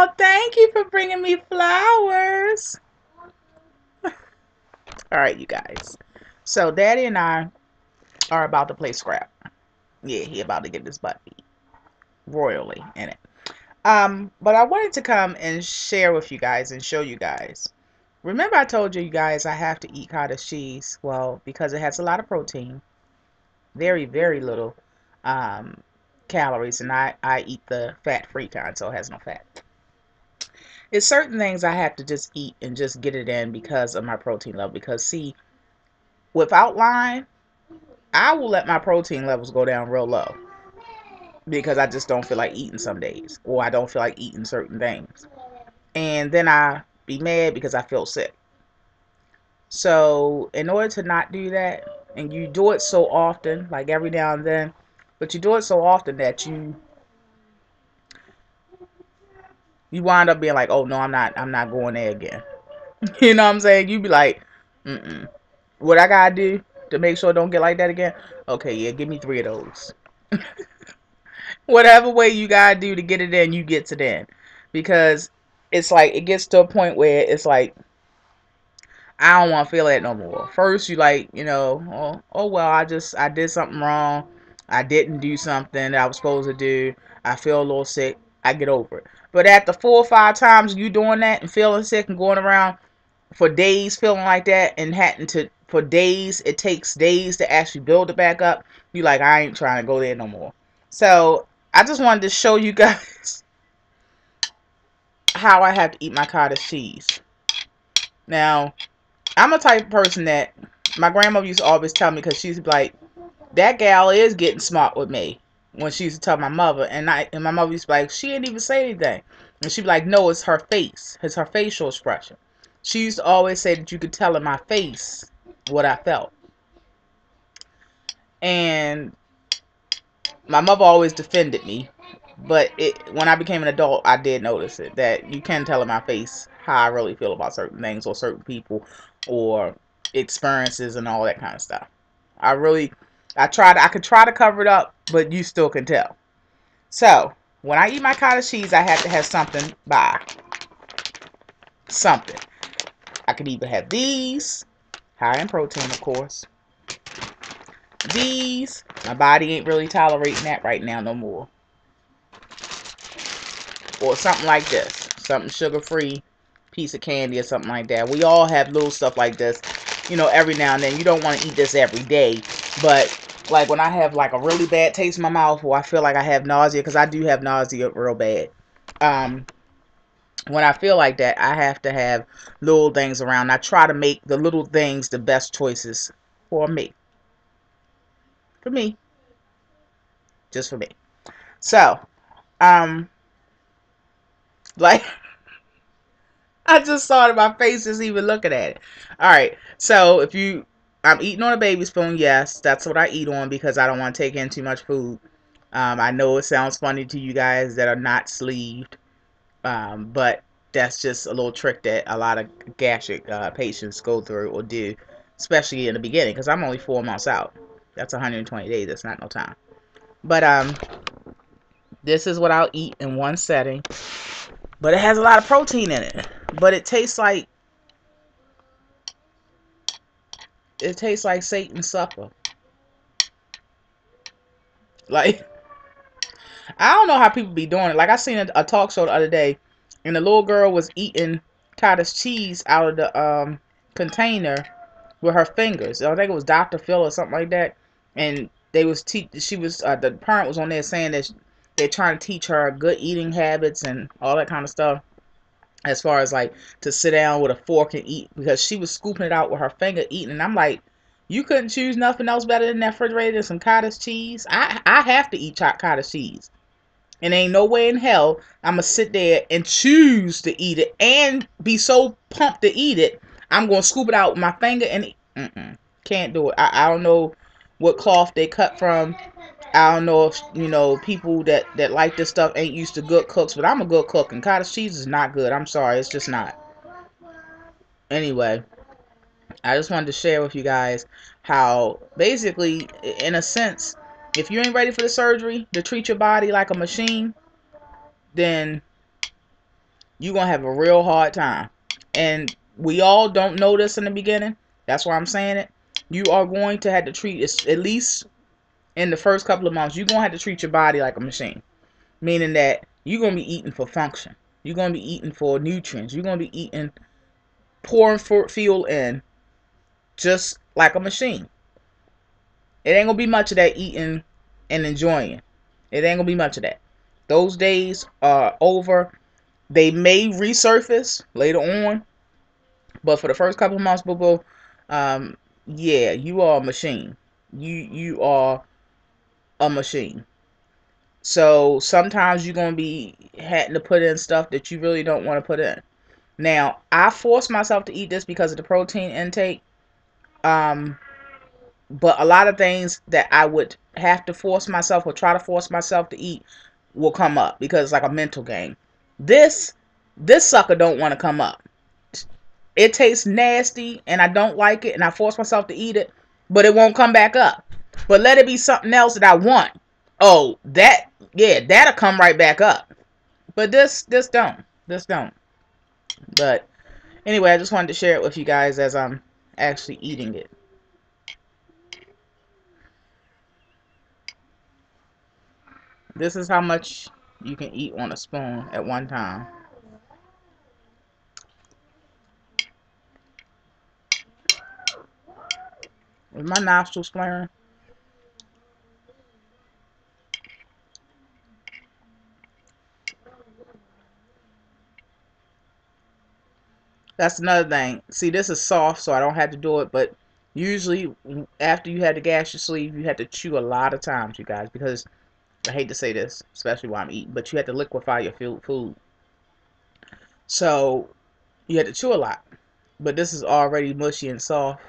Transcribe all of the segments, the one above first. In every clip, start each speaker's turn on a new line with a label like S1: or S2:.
S1: Oh, thank you for bringing me flowers. All right, you guys. So Daddy and I are about to play Scrabble. Yeah, he about to get this butt beat royally in it. But I wanted to come and share with you guys and show you guys. Remember I told you guys I have to eat cottage cheese? Well, because it has a lot of protein, very, very little um, calories, and I eat the fat-free kind, so it has no fat. It's certain things I have to just eat and just get it in because of my protein level. Because see, without lying, I will let my protein levels go down real low because I just don't feel like eating some days, or I don't feel like eating certain things, and then I be mad because I feel sick. So in order to not do that, and you do it so often, like every now and then, but you do it so often that you wind up being like, oh no, I'm not going there again. You know what I'm saying? You be like, what I gotta do to make sure it don't get like that again? Okay, yeah, give me 3 of those. Whatever way you gotta do to get it in, you get it in. Because it's like, it gets to a point where it's like, I don't want to feel that no more. First, you like, oh well, I did something wrong. I didn't do something that I was supposed to do. I feel a little sick. I get over it. But after 4 or 5 times you doing that and feeling sick and going around for days feeling like that and having to, for days, it takes days to actually build it back up. You like, I ain't trying to go there no more. So I just wanted to show you guys how I have to eat my cottage cheese. Now, I'm a type of person that my grandmother used to always tell me, because she's like, that gal is getting smart with me. When she used to tell my mother, and my mother used to be like, she didn't even say anything. And she'd be like, no, it's her face. It's her facial expression. She used to always say that you could tell in my face what I felt. And my mother always defended me. But when I became an adult, I did notice it. That you can tell in my face how I really feel about certain things or certain people or experiences and all that kind of stuff. I could try to cover it up, but you still can tell. So, when I eat my cottage cheese, I have to have something by. Something. I could either have these, high in protein, of course. These, my body ain't really tolerating that right now no more. Or something like this. Something sugar-free, piece of candy or something like that. We all have little stuff like this, every now and then. You don't want to eat this every day, but like when I have like a really bad taste in my mouth, or I feel like I have nausea, because I do have nausea real bad. When I feel like that, I have to have little things around. I try to make the little things the best choices for me. For me. Just for me. So, like, I just saw it in my face just even looking at it. Alright, so I'm eating on a baby spoon, yes. That's what I eat on because I don't want to take in too much food. I know it sounds funny to you guys that are not sleeved. But that's just a little trick that a lot of gastric patients go through or do, especially in the beginning, because I'm only 4 months out. That's 120 days. That's not no time. But this is what I'll eat in one setting. But it has a lot of protein in it. But it tastes like Satan's supper. Like, I don't know how people be doing it. Like, I seen a talk show the other day, and the little girl was eating cottage cheese out of the container with her fingers. I think it was Dr. Phil or something like that. And they was the parent was on there saying that they're trying to teach her good eating habits and all that kind of stuff. As far as like to sit down with a fork and eat, because she was scooping it out with her finger eating. And I'm like, you couldn't choose nothing else better than that refrigerator than some cottage cheese? I have to eat cottage cheese. And ain't no way in hell I'm going to sit there and choose to eat it and be so pumped to eat it. I'm going to scoop it out with my finger and eat. Can't do it. I don't know what cloth they cut from. I don't know if, people that like this stuff ain't used to good cooks, but I'm a good cook, and cottage cheese is not good. I'm sorry. It's just not. Anyway, I just wanted to share with you guys how basically, in a sense, if you ain't ready for the surgery to treat your body like a machine, then you're going to have a real hard time. And we all don't know this in the beginning. That's why I'm saying it. You are going to have to treat it, at least in the first couple of months, you're going to have to treat your body like a machine. Meaning that you're going to be eating for function. You're going to be eating for nutrients. You're going to be eating, pouring fuel in just like a machine. It ain't going to be much of that eating and enjoying. It ain't going to be much of that. Those days are over. They may resurface later on. But for the first couple of months, boo-boo, yeah, you are a machine. You are a machine. So sometimes you're going to be having to put in stuff that you really don't want to put in. Now, I force myself to eat this because of the protein intake. But a lot of things that I would have to force myself or try to force myself to eat will come up because it's like a mental game. This sucker don't want to come up. It tastes nasty and I don't like it and I force myself to eat it, but it won't come back up. But let it be something else that I want. Oh, that'll come right back up. But this don't. This don't. But anyway, I just wanted to share it with you guys as I'm actually eating it. This is how much you can eat on a spoon at one time. Is my nostrils flaring? That's another thing. See, this is soft, so I don't have to do it. But usually, after you had to gas your sleeve, you had to chew a lot of times, you guys. Because I hate to say this, especially while I'm eating, but you had to liquefy your food. So you had to chew a lot. But this is already mushy and soft.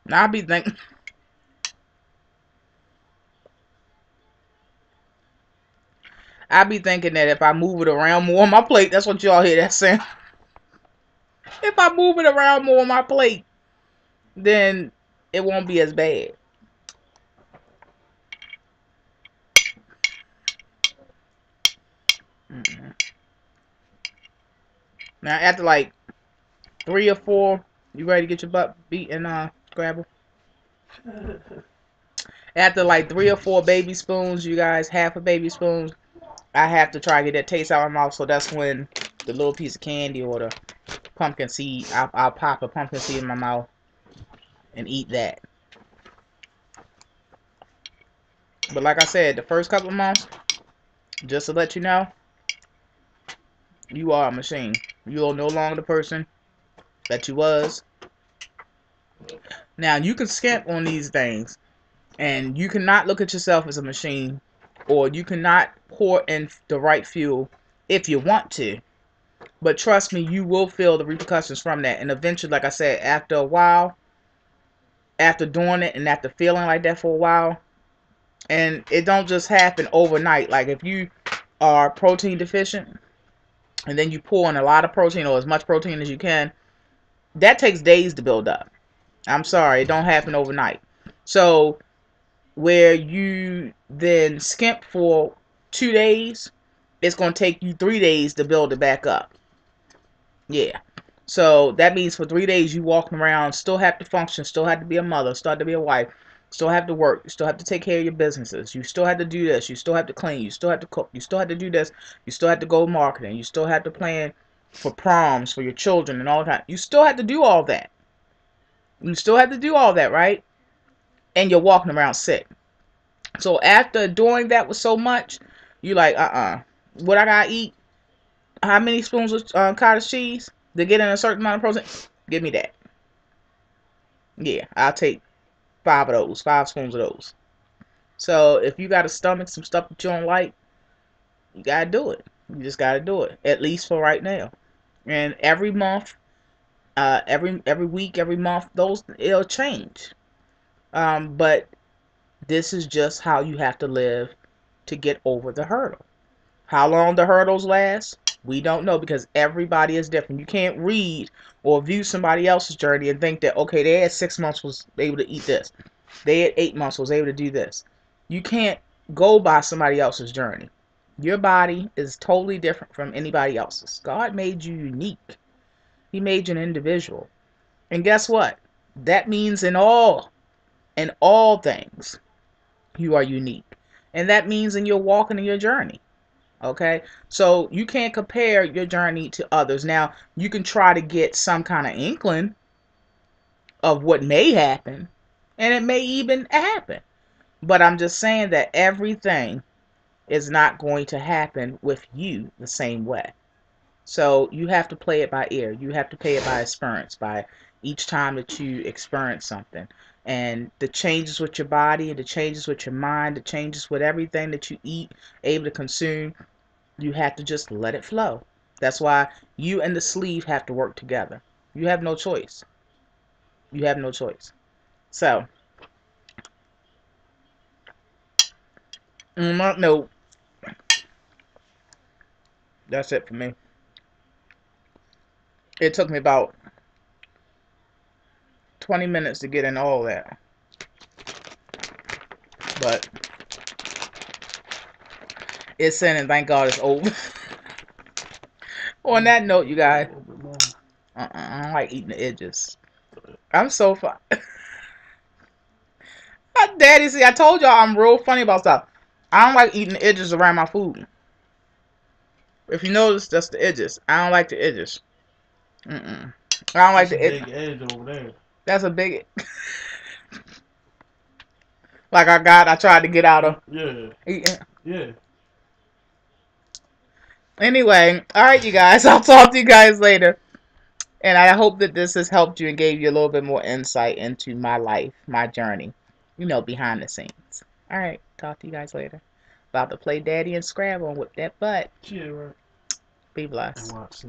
S1: Now I be thinking. I be thinking that if I move it around more on my plate, that's what y'all hear that sound. If I move it around more on my plate, then it won't be as bad. Now after like 3 or 4, you ready to get your butt beat in Scrabble? After like 3 or 4 baby spoons, you guys, half a baby spoon, I have to try to get that taste out of my mouth. So that's when the little piece of candy or the pumpkin seed, I'll pop a pumpkin seed in my mouth and eat that. But like I said, the first couple of months, just to let you know, you are a machine. You are no longer the person that you was. Now, you can skimp on these things, and you cannot look at yourself as a machine, or you cannot pour in the right fuel if you want to. But trust me, you will feel the repercussions from that. And eventually, like I said, after a while, after doing it and after feeling like that for a while, and it don't just happen overnight. Like if you are protein deficient and then you pour in a lot of protein or as much protein as you can, that takes days to build up. I'm sorry, it don't happen overnight. So where you then skimp for 2 days, it's going to take you 3 days to build it back up. Yeah. So that means for 3 days you walking around, still have to function, still have to be a mother, still have to be a wife, still have to work, you still have to take care of your businesses, you still have to do this, you still have to clean, you still have to cook, you still have to do this, you still have to go marketing, you still have to plan for proms for your children and all that. You still have to do all that. You still have to do all that, right? And you're walking around sick. So after doing that with so much, you like, what I gotta eat? How many spoons of cottage cheese to get in a certain amount of protein? Give me that. Yeah, I'll take 5 of those, 5 spoons of those. So if you gotta stomach some stuff that you don't like, you gotta do it. You just gotta do it, at least for right now. And every month, every week, every month, it'll change. But this is just how you have to live to get over the hurdle. How long the hurdles last, we don't know because everybody is different. You can't read or view somebody else's journey and think that, okay, they had 6 months was able to eat this. They had 8 months was able to do this. You can't go by somebody else's journey. Your body is totally different from anybody else's. God made you unique. He made you an individual. And guess what? That means in all things, you are unique. And that means in your walking and your journey. Okay? So you can't compare your journey to others. Now, you can try to get some kind of inkling of what may happen, and it may even happen. But I'm just saying that everything is not going to happen with you the same way. So you have to play it by ear. You have to play it by experience, by each time that you experience something. And the changes with your body, the changes with your mind, the changes with everything that you eat, able to consume, you have to just let it flow. That's why you and the sleeve have to work together. You have no choice. You have no choice. So, no, that's it for me. It took me about 20 minutes to get in all that. But it's in, and thank God it's over. On that note, you guys, I don't like eating the edges. I'm so fun. Daddy, see, I told y'all I'm real funny about stuff. I don't like eating the edges around my food. If you notice, that's the edges. I don't like the edges. I don't like the edge.
S2: Big edge over there.
S1: That's a big. Like I tried to get out of.
S2: Yeah.
S1: Eating.
S2: Yeah.
S1: Anyway, all right, you guys. I'll talk to you guys later. And I hope that this has helped you and gave you a little bit more insight into my life, my journey, behind the scenes. All right, talk to you guys later. About to play Daddy and Scrabble and whip that butt.
S2: Yeah, right.
S1: Be blessed.
S2: And watch the